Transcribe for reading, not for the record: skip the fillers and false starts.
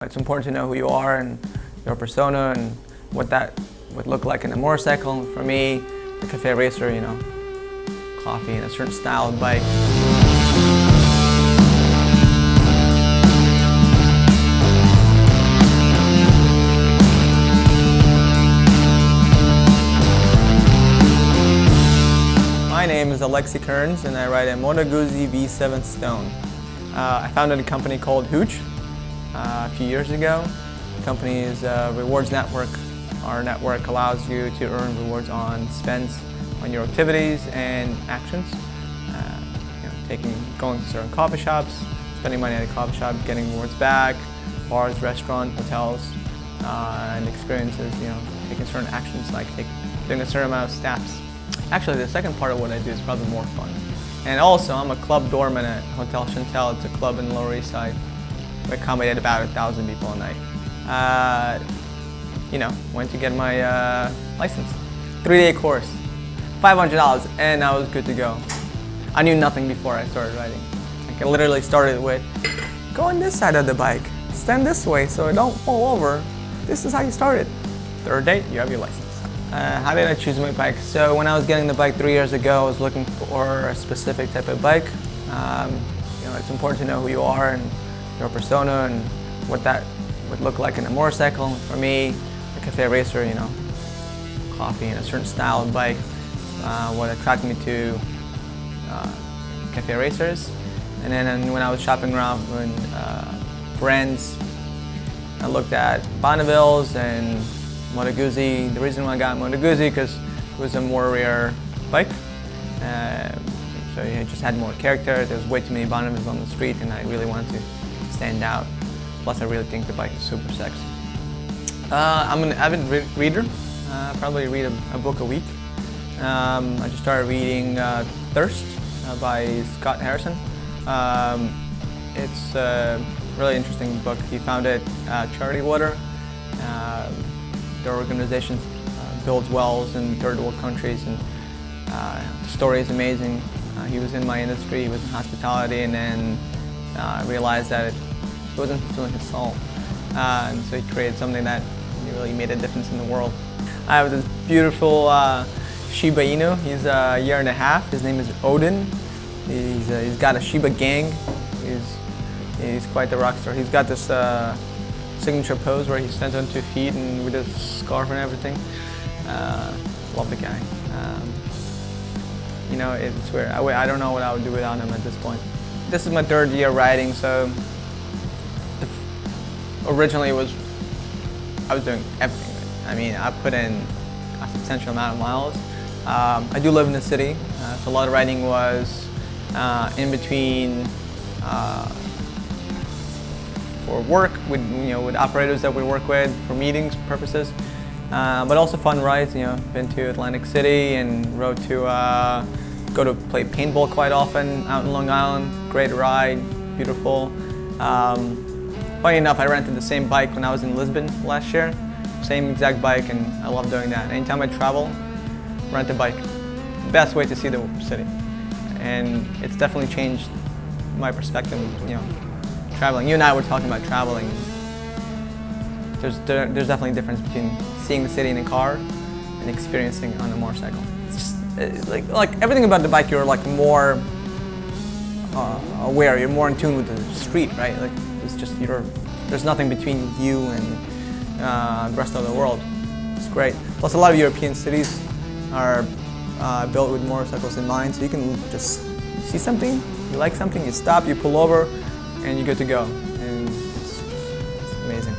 It's important to know who you are and your persona and what that would look like in a motorcycle. For me, the cafe racer, coffee and a certain style of bike. My name is Aleksey and I ride a Moto Guzzi V7 Stone. I founded a company called Hooch a few years ago. The company is a rewards network. Our network allows you to earn rewards on spends on your activities and actions. Going to certain coffee shops, spending money at a coffee shop, getting rewards back, bars, restaurants, hotels, and experiences. Taking certain actions like doing a certain amount of steps. Actually, the second part of what I do is probably more fun. And also, I'm a club doorman at Hotel Chantel. It's a club in the Lower East Side. We accommodate about 1,000 people a night. Went to get my license. 3-day course, $500, and I was good to go. I knew nothing before I started riding. I literally started with, go on this side of the bike, stand this way so I don't fall over. This is how you start it. Third day, you have your license. How did I choose my bike? So when I was getting the bike 3 years ago, I was looking for a specific type of bike. It's important to know who you are and your persona and what that would look like in a motorcycle. For me, the cafe racer, coffee and a certain style of bike, what attracted me to cafe racers. And then when I was shopping around brands, I looked at Bonnevilles and Moto Guzzi. The reason why I got Moto Guzzi because it was a more rare bike. So it just had more character. There was way too many Bonnevilles on the street and I really wanted to stand out. Plus I really think the bike is super sexy. I'm an avid reader. I probably read a book a week. I just started reading Thirst by Scott Harrison. It's a really interesting book. He founded Charity Water. Their organization builds wells in third world countries, and the story is amazing. He was in my industry, he was in hospitality, and then realized that it wasn't fulfilling his soul. And so he created something that really made a difference in the world. I have this beautiful Shiba Inu. He's a year and a half. His name is Odin. He's got a Shiba gang. He's quite the rock star. He's got this signature pose where he stands on 2 feet and with his scarf and everything. Love the guy. It's weird. I don't know what I would do without him at this point. This is my 3rd year riding, so originally I was doing everything. I mean, I put in a substantial amount of miles. I do live in the city, so a lot of riding was in between for work with operators that we work with for meetings purposes, but also fun rides. Been to Atlantic City and rode to go to play paintball quite often out in Long Island. Great ride, beautiful. Funny enough, I rented the same bike when I was in Lisbon last year. Same exact bike, and I love doing that. Anytime I travel, rent a bike. Best way to see the city. And it's definitely changed my perspective, traveling. You and I were talking about traveling. There's definitely a difference between seeing the city in a car and experiencing on a motorcycle. It's just like everything about the bike, you're more aware. You're more in tune with the street, right? It's just there's nothing between you and the rest of the world. It's great. Plus, a lot of European cities are built with motorcycles in mind, so you can just see something, you like something, you stop, you pull over, and you're good to go. And it's amazing.